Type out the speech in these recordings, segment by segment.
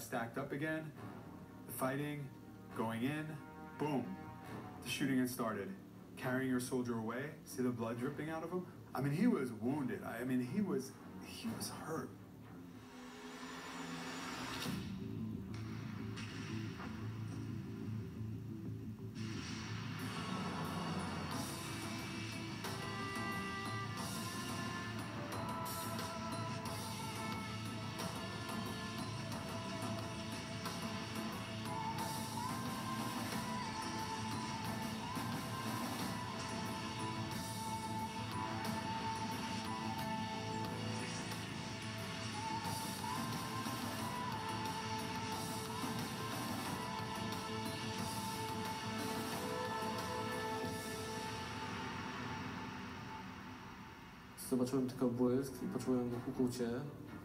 stacked up again, the fighting, going in, boom, the shooting had started. Carrying your soldier away, see the blood dripping out of him? I mean, he was wounded. I mean, he was hurt. Zobaczyłem tylko błysk i poczułem ukłucie.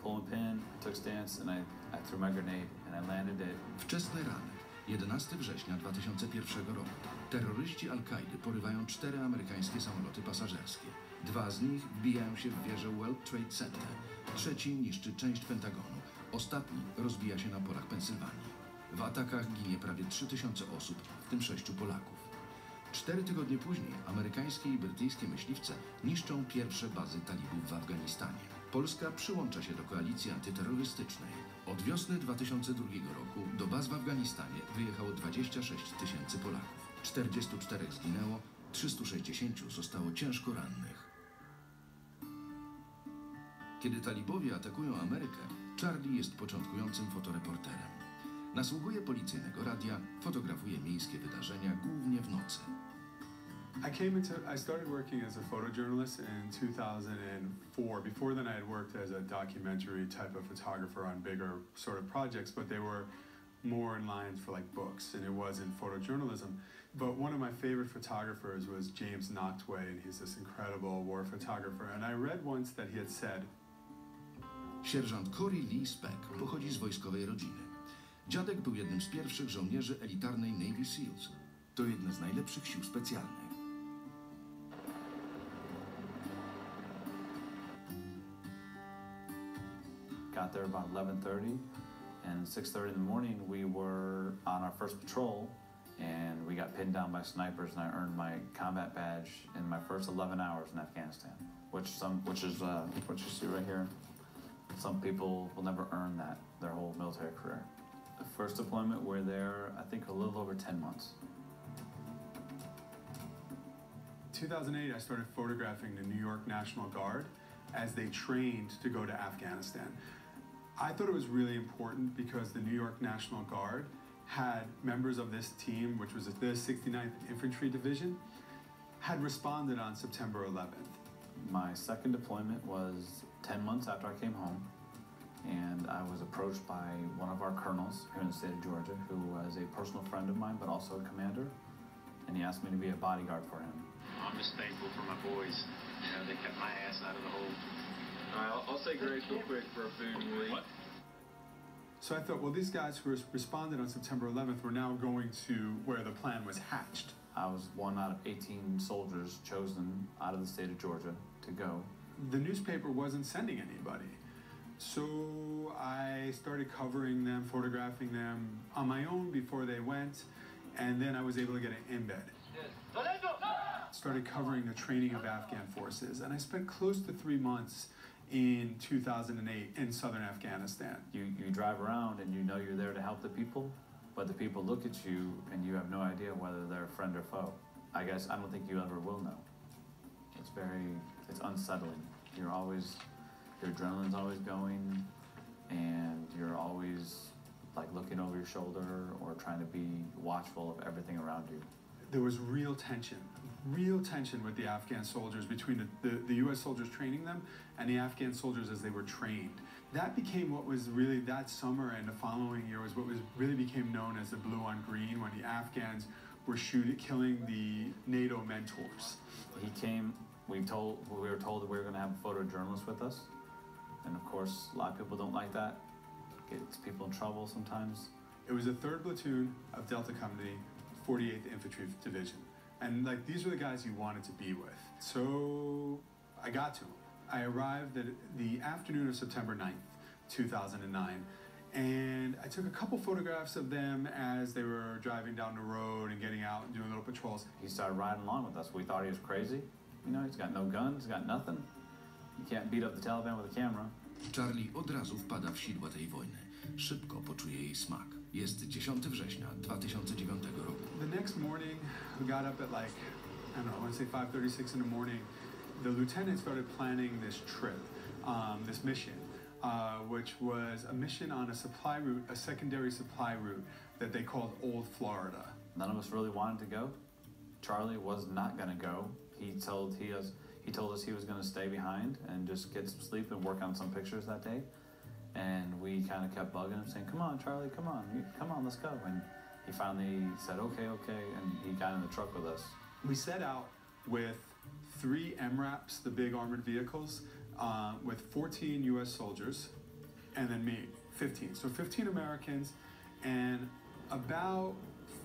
Pull a pin, took stance, and I threw my grenade and I landed it. Wczesny ranek, 11 września 2001 roku. Terroryści Al-Kaidy porywają 4 amerykańskie samoloty pasażerskie. 2 z nich wbijają się w wieżę World Trade Center. 3 niszczy część Pentagonu. Ostatni rozbija się na polach Pensylwanii. W atakach ginie prawie 3000 osób, w tym 6 Polaków. 4 tygodnie później amerykańskie i brytyjskie myśliwce niszczą pierwsze bazy talibów w Afganistanie. Polska przyłącza się do koalicji antyterrorystycznej. Od wiosny 2002 roku do baz w Afganistanie wyjechało 26 000 Polaków. 44 zginęło, 360 zostało ciężko rannych. Kiedy talibowie atakują Amerykę, Charlie jest początkującym fotoreporterem. Na sługuje policyjnego radia fotografuje miejskie wydarzenia głównie w nocy. I started working as a photojournalist in 2004. Before then I had worked as a documentary type of photographer on bigger sort of projects, but they were more in lines for like books, and it wasn't photojournalism. But one of my favorite photographers was James Nachtwey, and he's this incredible war photographer. And I read once that he had said... Sierżant Corey Lee Speck pochodzi z wojskowej rodziny. Dziadek był jednym z pierwszych żołnierzy elitarnej Navy SEALs. To jedne z najlepszych sił specjalnych. Got there about 11:30, and 6:30 in the morning we were on our first patrol, and we got pinned down by snipers, and I earned my combat badge in my first 11 hours in Afghanistan, which is what you see right here. Some people will never earn that their whole military career. The first deployment, we're there, I think, a little over 10 months. 2008, I started photographing the New York National Guard as they trained to go to Afghanistan. I thought it was really important because the New York National Guard had members of this team, which was the 69th Infantry Division, had responded on September 11th. My second deployment was 10 months after I came home, and I was approached by one of our colonels here in the state of Georgia, who was a personal friend of mine, but also a commander, and he asked me to be a bodyguard for him. I'm just thankful for my boys. You know, they kept my ass out of the hole. All right, I'll say grace real quick for a food and we'll eat. So I thought, well, these guys who responded on September 11th were now going to where the plan was hatched. I was one out of 18 soldiers chosen out of the state of Georgia to go. The newspaper wasn't sending anybody. So I started covering them, photographing them on my own before they went, and then I was able to get an embed. Started covering the training of Afghan forces, and I spent close to 3 months in 2008 in southern Afghanistan. You drive around and you know you're there to help the people, but the people look at you and you have no idea whether they're friend or foe. I don't think you ever will know. It's unsettling. Your adrenaline's always going, and you're always like looking over your shoulder or trying to be watchful of everything around you. There was real tension with the Afghan soldiers, between the U.S. soldiers training them and the Afghan soldiers as they were trained. That became what was really, that summer and the following year, was what really became known as the blue on green, when the Afghans were killing the NATO mentors. He came, we were told that we were going to have a photojournalist with us, and of course a lot of people don't like that. Gets people in trouble sometimes. It was the 3rd Platoon of Delta Company, 48th Infantry Division. And like, these were the guys you wanted to be with. So I got to them. I arrived at the afternoon of September 9th, 2009, And I took a couple photographs of them as they were driving down the road and getting out and doing little patrols. He started riding along with us. We thought he was crazy. You know, he's got no guns, he's got nothing. You can't beat up the Taliban with a camera. Charlie od razu wpada w sidła tej wojny. Szybko poczuje jej smak. Jest 10 września 2009 roku. The next morning, we got up at like, I don't know, I want to say 5:36 in the morning. The lieutenant started planning this trip, this mission, which was a mission on a supply route, a secondary supply route that they called Old Florida. None of us really wanted to go. Charlie was not going to go. He told us he was going to stay behind and just get some sleep and work on some pictures that day. And we kind of kept bugging him, saying, "Come on, Charlie, come on, let's go." And he finally said, okay, and he got in the truck with us. We set out with 3 MRAPs, the big armored vehicles, with 14 U.S. soldiers, and then me, 15. So 15 Americans and about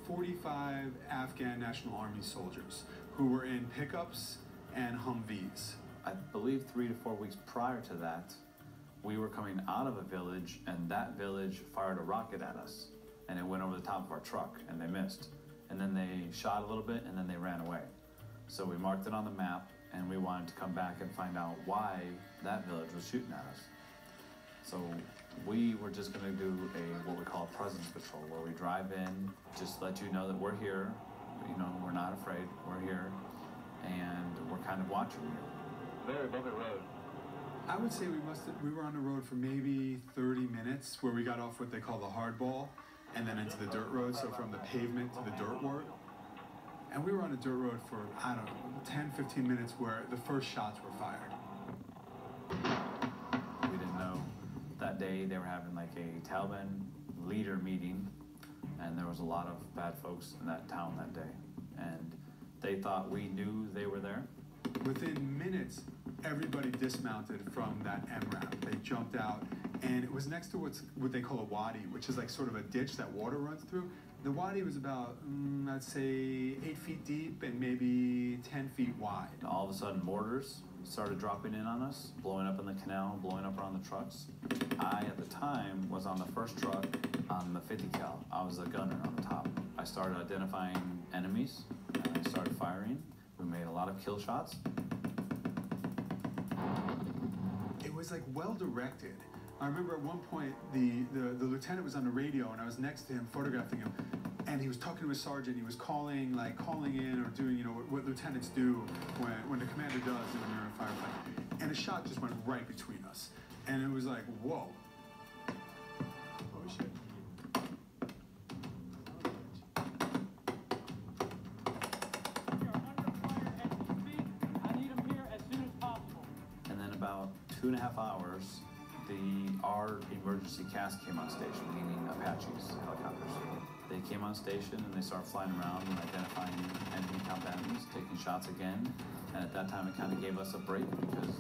45 Afghan National Army soldiers who were in pickups and Humvees. I believe 3 to 4 weeks prior to that, we were coming out of a village, and that village fired a rocket at us, and it went over the top of our truck, and they missed. And then they shot a little bit, and then they ran away. So we marked it on the map, and we wanted to come back and find out why that village was shooting at us. So we were just going to do what we call a presence patrol, where we drive in, just let you know that we're here, you know, we're not afraid, we're here, and we're kind of watching you. Very bumpy road. I would say we were on the road for maybe 30 minutes, where we got off what they call the hardball, and then into the dirt road, so from the pavement to the dirt road. And we were on a dirt road for, I don't know, 10, 15 minutes where the first shots were fired. We didn't know. That day they were having like a Taliban leader meeting, and there was a lot of bad folks in that town that day. And they thought we knew they were there. Within minutes, everybody dismounted from that MRAP. They jumped out, and it was next to what they call a wadi, which is like sort of a ditch that water runs through. The wadi was about, I'd say, 8 feet deep and maybe 10 feet wide. All of a sudden, mortars started dropping in on us, blowing up in the canal, blowing up around the trucks. I, at the time, was on the first truck on the 50 cal. I was a gunner on the top. I started identifying enemies, and I started firing. We made a lot of kill shots. It was like well directed. I remember at one point the lieutenant was on the radio, and I was next to him photographing him, and he was talking to his sergeant. He was calling in or doing, you know, what lieutenants do when the commander does when you're in a firefight. And a shot just went right between us, and it was like, whoa. Oh shit. And then about 2.5 hours, our emergency cast came on station, meaning Apaches, helicopters. They came on station and they started flying around and identifying enemy combatants, taking shots again. And at that time, it kind of gave us a break because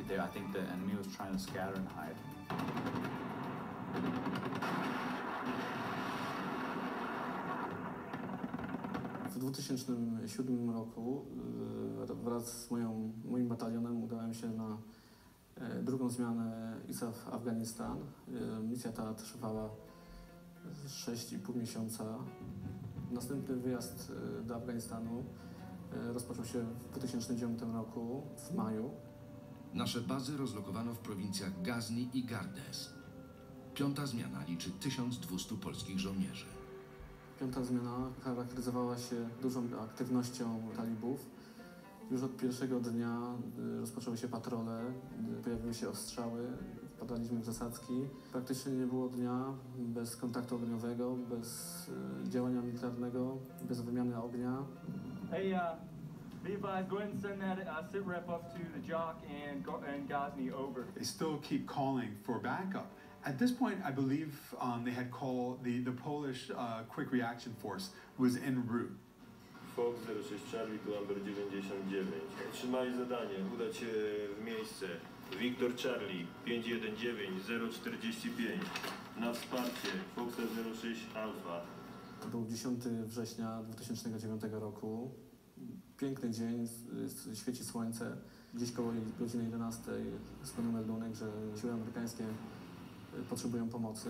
I think the enemy was trying to scatter and hide. W 2007 roku wraz z moim batalionem udałem się na drugą zmianę ISAF Afganistan. Misja ta trwała 6,5 miesiąca. Następny wyjazd do Afganistanu rozpoczął się w 2009 roku, w maju. Nasze bazy rozlokowano w prowincjach Ghazni i Gardes. 5. zmiana liczy 1200 polskich żołnierzy. 5. zmiana charakteryzowała się dużą aktywnością talibów. Już od pierwszego dnia rozpoczęły się patrole, pojawiły się ostrzały, wpadaliśmy w zasadzki. Praktycznie nie było dnia bez kontaktu ogniowego, bez działania militarnego, bez wymiany ognia. Hey, be advised, go ahead and send that sit rep up to the Jock and Ghazni, over. They still keep calling for backup. At this point, I believe they had called, the Polish Quick Reaction Force was en route. Fox 06 Charlie, tu number 99. Otrzymali zadanie, udać się w miejsce. Victor Charlie, 519 045. Na wsparcie, Fox 06 Alpha. Był 10 września 2009 roku. Piękny dzień, świeci słońce. Gdzieś koło godziny 11 skłonił meldunek, że siły amerykańskie potrzebują pomocy.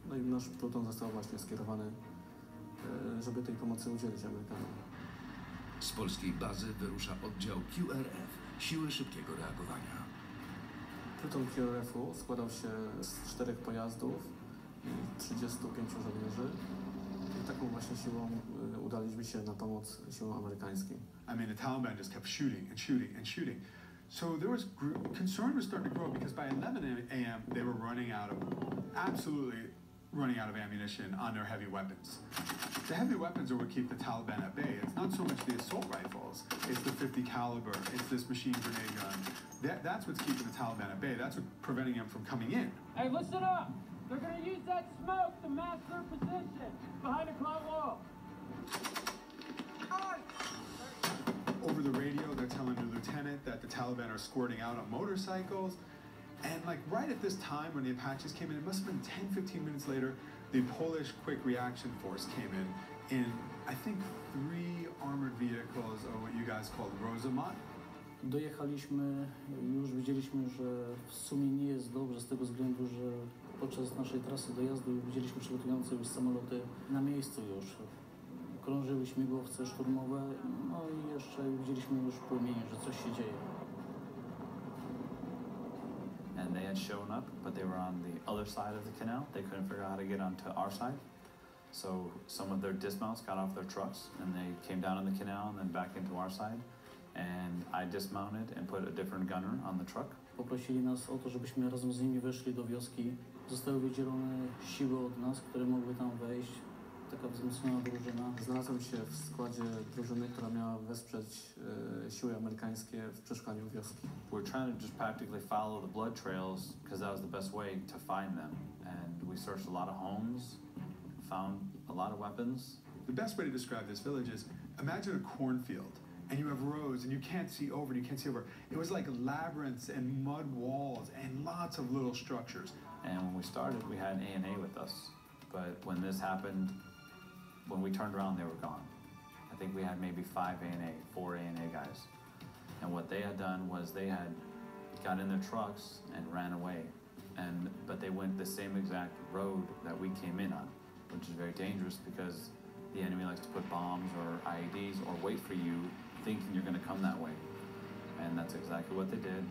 No i nasz pluton został właśnie skierowany, żeby tej pomocy udzielić Amerykanom. Z polskiej bazy wyrusza oddział QRF, Siły Szybkiego Reagowania. Pluton QRF-u składał się z 4 pojazdów i 35 żołnierzy. I taką właśnie siłą udaliśmy się na pomoc siłom amerykańskim. I mean, the Taliban just kept shooting and shooting and shooting. So there was concern was starting to grow because by 11 a.m. they were absolutely running out of ammunition on their heavy weapons. The heavy weapons are what keep the Taliban at bay. It's not so much the assault rifles, it's the 50 caliber, it's this machine grenade gun. That's what's keeping the Taliban at bay. That's what's preventing them from coming in. Hey, listen up! They're gonna use that smoke to mask their position behind a cloud wall. Over the radio, they're telling the lieutenant that the Taliban are squirting out on motorcycles. And like right at this time when the Apaches came in, it must have been 10-15 minutes later, the Polish Quick Reaction Force came in I think 3 armored vehicles, or what you guys called Rosamont. Dojechaliśmy, już widzieliśmy, że w sumie nie jest dobrze z tego względu, że podczas naszej trasy dojazdu widzieliśmy przylatujące już samoloty na miejscu już. Krążyły śmigłowce szturmowe, no i jeszcze widzieliśmy już płomienie, że coś się dzieje. And they had shown up, but they were on the other side of the canal. They couldn't figure out how to get onto our side. So some of their dismounts got off their trucks and they came down in the canal and then back into our side. And I dismounted and put a different gunner on the truck. Poprosili nas o to, żebyśmy razem z nimi weszli do wioski. Zostały wydzielone siły od nas, które mogły tam wejść. Taka wzmocniona drużyna. Znalazłem się w składzie drużyny, która miała wesprzeć siły amerykańskie w przeszukaniu wioski. We're trying to just practically follow the blood trails because that was the best way to find them. And we searched a lot of homes, found a lot of weapons. The best way to describe this village is imagine a cornfield and you have roads and you can't see over and you can't see over. It was like labyrinths and mud walls and lots of little structures. And when we started, we had A&A with us. But when this happened, when we turned around, they were gone. I think we had maybe 5 A&A, 4 A&A guys. And what they had done was they had got in their trucks and ran away. But they went the same exact road that we came in on, which is very dangerous because the enemy likes to put bombs or IEDs or wait for you thinking you're going to come that way. And that's exactly what they did.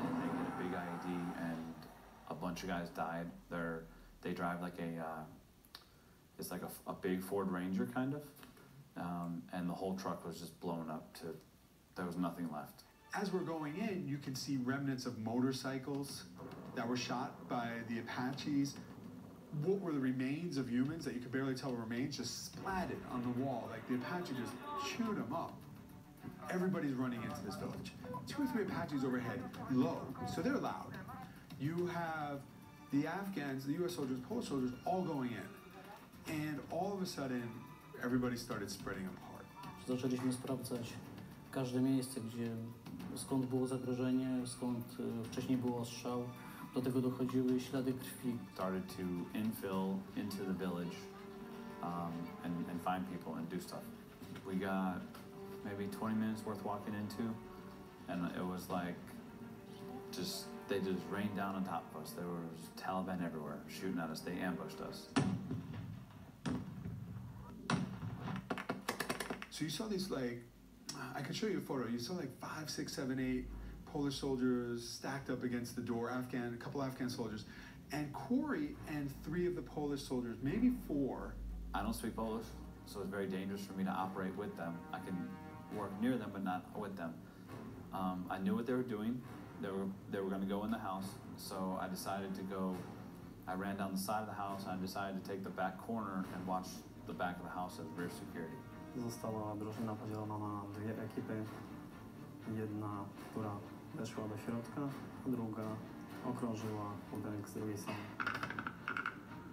And they get a big IED and a bunch of guys died. They drive like it's like a big Ford Ranger kind of, and the whole truck was just blown up to, there was nothing left. As we're going in, you can see remnants of motorcycles that were shot by the Apaches. What were the remains of humans that you could barely tell were remains just splatted on the wall, like the Apache just chewed them up. Everybody's running into this village. 2 or 3 Apaches overhead, low, so they're loud. You have the Afghans, the US soldiers, Polish soldiers, all going in. And all of a sudden, everybody started spreading apart. Zaczęliśmy sprawdzać każde miejsce, skąd było zagrożenie, skąd wcześniej był ostrzał. Do tego dochodziły ślady krwi. Started to infill into the village and find people and do stuff. We got maybe 20 minutes worth walking into, and it was like they just rained down on top of us. There was Taliban everywhere shooting at us. They ambushed us. So you saw these, like, I can show you a photo. You saw like 5, 6, 7, 8 Polish soldiers stacked up against the door, a couple Afghan soldiers. And Corey and 3 of the Polish soldiers, maybe 4. I don't speak Polish, so it's very dangerous for me to operate with them. I can work near them, but not with them. I knew what they were doing. They were going to go in the house, so I decided to go. I ran down the side of the house, and I decided to take the back corner and watch the back of the house as rear security. Została drużyna podzielona na 2 ekipy. Jedna, która weszła do środka, a druga okrążyła budynek z drugiej strony.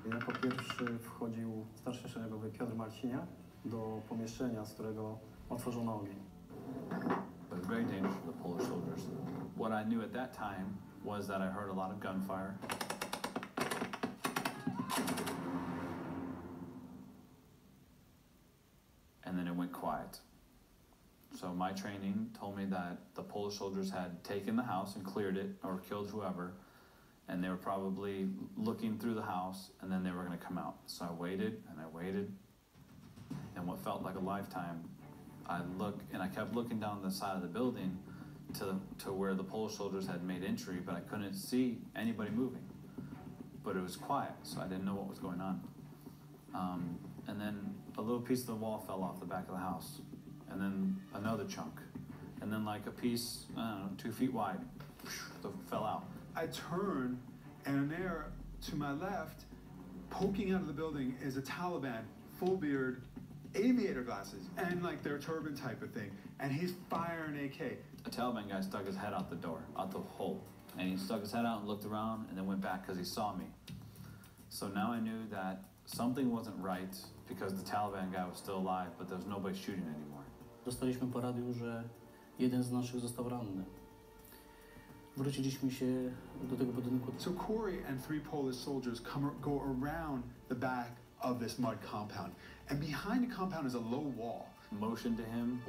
Jako pierwszy wchodził starszy szeregowy Piotr Marciniak do pomieszczenia, z którego otworzono ogień. It was very dangerous for the Polish soldiers. What I knew at that time was that I heard a lot of gunfire. And then it went quiet. So my training told me that the Polish soldiers had taken the house and cleared it or killed whoever, and they were probably looking through the house, and then they were going to come out. So I waited, and what felt like a lifetime, I kept looking down the side of the building to where the Polish soldiers had made entry, but I couldn't see anybody moving. But it was quiet, so I didn't know what was going on. And then a little piece of the wall fell off the back of the house, and then another chunk, and then like a piece, I don't know, 2 feet wide, fell out. I turn, and there, to my left, poking out of the building, is a Taliban, full beard, aviator glasses, and like their turban type of thing, and he's firing AK. A Taliban guy stuck his head out the door, out the hole, and he stuck his head out and looked around, and then went back because he saw me. So now I knew that something wasn't right because the Taliban guy was still alive, but there was nobody shooting anymore. Dostaliśmy po radiu, że jeden z naszych został ranny. Wróciliśmy się do tego budynku. So Corey and 3 Polish soldiers go around the back of this mud compound, and behind the compound is a low wall. Motioned to him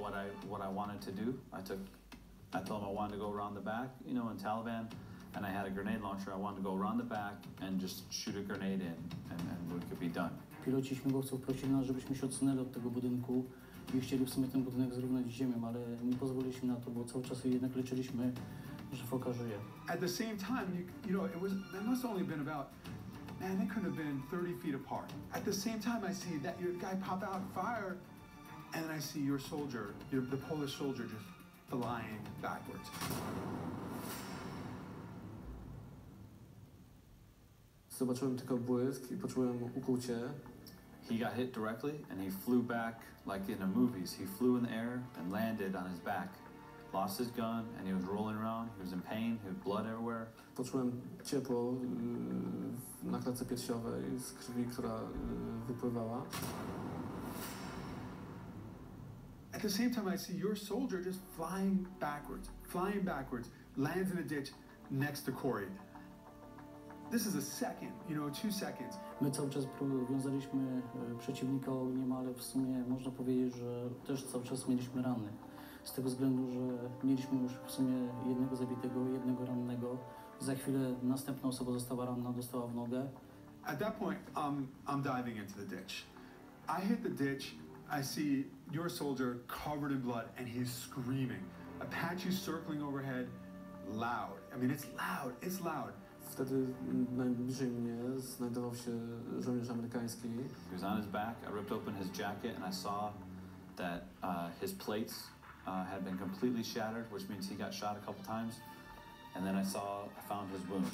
what I wanted to do. I told him I wanted to go around the back, you know, in Taliban, and I had a grenade launcher. I wanted to go around the back and just shoot a grenade in, and we could be done. Piloci śmigłowców prosili nas, żebyśmy się odsunęli od tego budynku i chcieli w sumie ten budynek zrównać z ziemią, ale nie pozwoliliśmy na to, bo cały czas jednak liczyliśmy, że foka żyje. At the same time, you know, it must only been about, man, they could have been 30 feet apart. At the same time, I see that your guy pop out, fire, and then I see your soldier, the Polish soldier, just flying backwards. Zobaczyłem tylko błysk i poczułem ukłucie. He got hit directly, and he flew back like in the movies. He flew in the air and landed on his back. Lost his gun, and he was rolling around. He was in pain. He had blood everywhere. Poczułem ciepło na klatce piersiowej z krwi, która wypływała. At the same time, I see your soldier just flying backwards, lands in a ditch next to Corey. This is a second, you know, 2 seconds. My cały czas wiązaliśmy przeciwnika ogniem, ale w sumie można powiedzieć, że też cały czas mieliśmy rany. Z tego względu, że mieliśmy już w sumie jednego zabitego, jednego rannego. Za chwilę następna osoba została ranna, dostała w nogę. At that point, I'm diving into the ditch. I hit the ditch. I see your soldier covered in blood, and he's screaming. Apaches circling overhead, loud. I mean, it's loud. Wtedy najbliżej mnie znajdował się żołnierz amerykański. He was on his back. I ripped open his jacket, and I saw that his plates had been completely shattered, which means he got shot a couple times. And then I found his wound.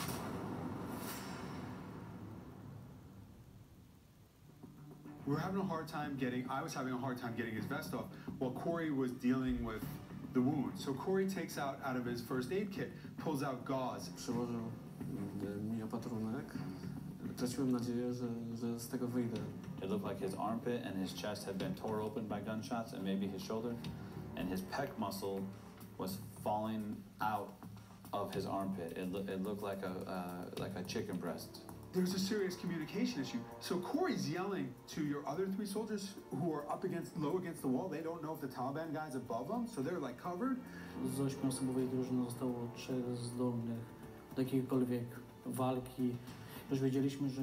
I was having a hard time getting his vest off while Corey was dealing with the wound. So Corey takes out of his first aid kit, pulls out gauze. Przyłożył mi opatrunek. Traciłem nadzieję, że z tego wyjdę. It looked like his armpit and his chest had been tore open by gunshots, and maybe his shoulder, and his pec muscle was falling out of his armpit. It looked like a chicken breast. There's a serious communication issue. So Corey's yelling to your other 3 soldiers who are low against the wall. They don't know if the Taliban guy's above them, so they're like covered. Z 8-osobowej drużyny zostało 3 zdolnych do jakiejkolwiek walki. Już wiedzieliśmy, że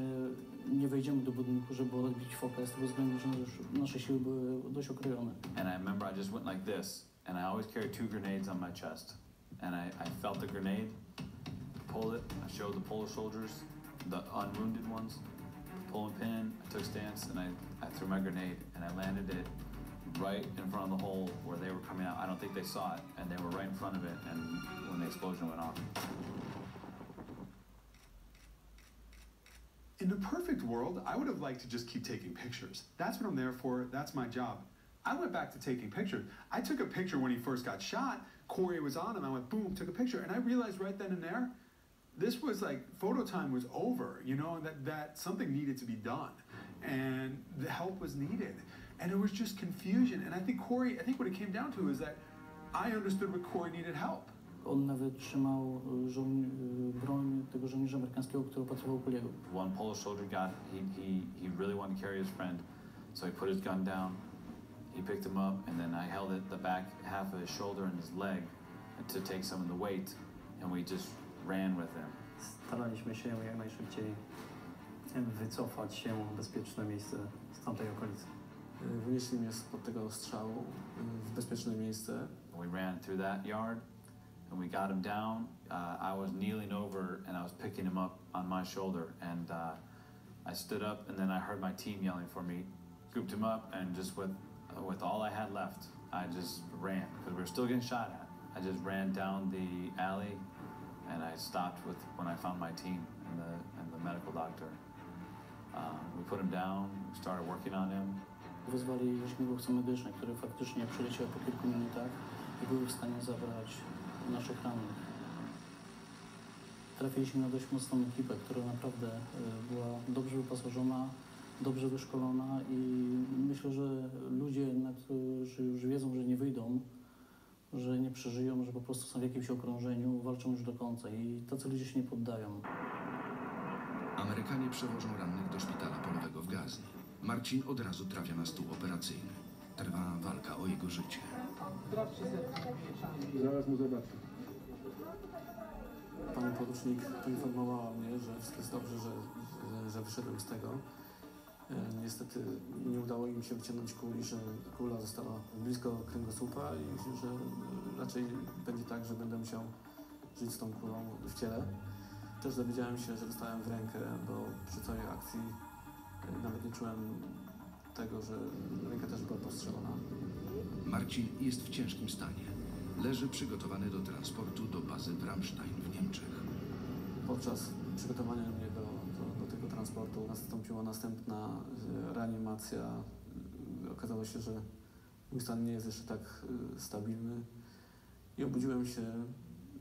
nie wejdziemy do budynku, żeby odbić fokę, z tego względu, że już nasze siły były dość okrojone. And I remember I just went like this, and I always carry 2 grenades on my chest. And I felt the grenade, pulled it, I showed the Polish soldiers, the unwounded ones, pull and pin, I took stance, and I threw my grenade, and I landed it right in front of the hole where they were coming out. I don't think they saw it, and they were right in front of it, and when the explosion went off. In the perfect world, I would have liked to just keep taking pictures. That's what I'm there for, that's my job. I went back to taking pictures. I took a picture when he first got shot. Corey was on him, I went boom, took a picture, and I realized right then and there, this was like, photo time was over, you know, that something needed to be done, and the help was needed, and it was just confusion, and I think what it came down to is that I understood what Corey needed help. On nawet trzymał broń tego żołnierza amerykańskiego, który opatrywał Kuliego. One Polish soldier he really wanted to carry his friend, so he put his gun down, he picked him up, and then I held it the back half of his shoulder and his leg to take some of the weight, and we just ran with him. Staraliśmy się jak najszybciej wycofać się w bezpieczne miejsce z tamtej okolicy. Wynieśli mnie spod tego ostrzału w bezpieczne miejsce. We ran through that yard and we got him down. I was kneeling over and I was picking him up on my shoulder, and I stood up and then I heard my team yelling for me, scooped him up, and just with all I had left, I just ran because we were still getting shot at. I just ran down the alley and I stopped when I found my team and the medical doctor. We put him down, we started working on him. Wezwali śmigłowce medyczne, które faktycznie przyleciały po kilku minutach i były w stanie zabrać naszych rannych. Trafiliśmy na dość mocną ekipę, która naprawdę była dobrze wyposażona, dobrze wyszkolona i myślę, że ludzie, którzy już wiedzą, że nie wyjdą, że nie przeżyją, że po prostu są w jakimś okrążeniu, walczą już do końca i tacy ludzie się nie poddają. Amerykanie przewożą rannych do szpitala polowego w Gazni. Marcin od razu trafia na stół operacyjny. Trwa walka o jego życie. Zaraz mu zobaczę. Pani porucznik poinformowała mnie, że wszystko jest dobrze, że wyszedłem z tego. Niestety nie udało im się wyciągnąć kuli, że kula została blisko kręgosłupa i że raczej będzie tak, że będę musiał żyć z tą kulą w ciele. Też dowiedziałem się, że dostałem w rękę, bo przy całej akcji nawet nie czułem tego, że ręka też była postrzelona. Marcin jest w ciężkim stanie. Leży przygotowany do transportu do bazy w Ramstein w Niemczech. Podczas przygotowania mnie do tego transportu nastąpiła następna reanimacja. Okazało się, że mój stan nie jest jeszcze tak stabilny i obudziłem się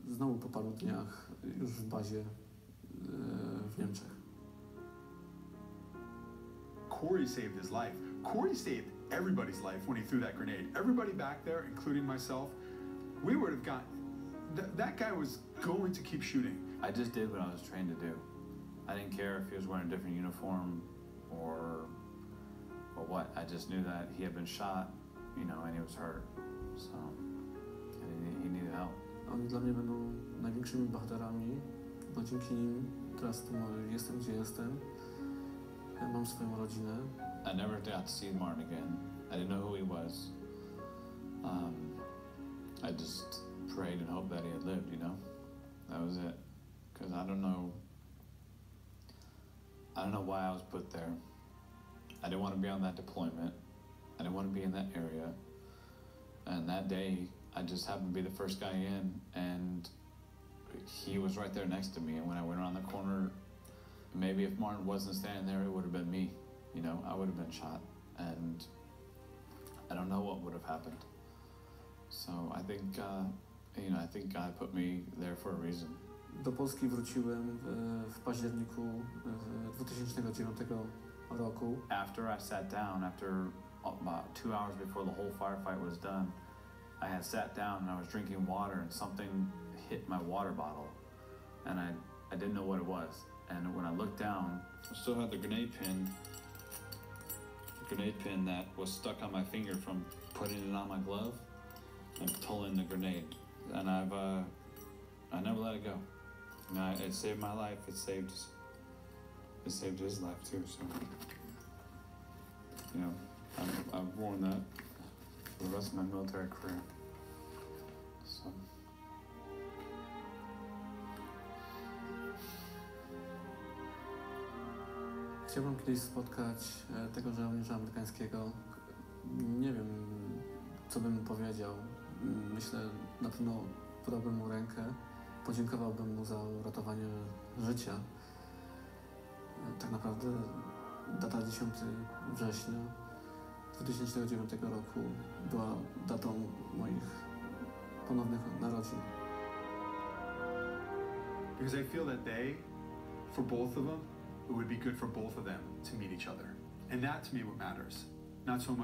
znowu po paru dniach już w bazie w Niemczech. Corey saved his life. Corey saved everybody's life when he threw that grenade. Everybody back there, including myself, we would have gotten... That guy was going to keep shooting. I just did what I was trained to do. I didn't care if he was wearing a different uniform or what. I just knew that he had been shot, you know, and he was hurt. So, and he needed help. Oni dla mnie będą największymi bohaterami, bo dzięki nim teraz tu jestem, gdzie jestem. Ja mam swoją rodzinę. I never got to see Martin again. I didn't know who he was. I just prayed and hoped that he had lived, you know? That was it. Because I don't know why I was put there. I didn't want to be on that deployment. I didn't want to be in that area. And that day, I just happened to be the first guy in, and he was right there next to me. And when I went around the corner, maybe if Martin wasn't standing there, it would have been me. You know, I would have been shot. And I don't know what would have happened. So I think, I think God put me there for a reason. Do Polski wróciłem w październiku 2009 roku. After I sat down, after about 2 hours before the whole firefight was done, I had sat down and I was drinking water and something hit my water bottle. And I didn't know what it was. And when I looked down, I still had the grenade pin that was stuck on my finger from putting it on my glove and pulling the grenade. And I never let it go. And it saved my life. It saved his life too. So, you know, I've worn that for the rest of my military career. So. Chciałbym kiedyś spotkać tego żołnierza amerykańskiego. Nie wiem, co bym mu powiedział. Myślę, na pewno podałbym mu rękę, podziękowałbym mu za uratowanie życia. Tak naprawdę data 10 września 2009 roku była datą moich ponownych narodzin. Because I feel that for both of them, it would be good for both of them to meet each other. And that to me what matters. Not so much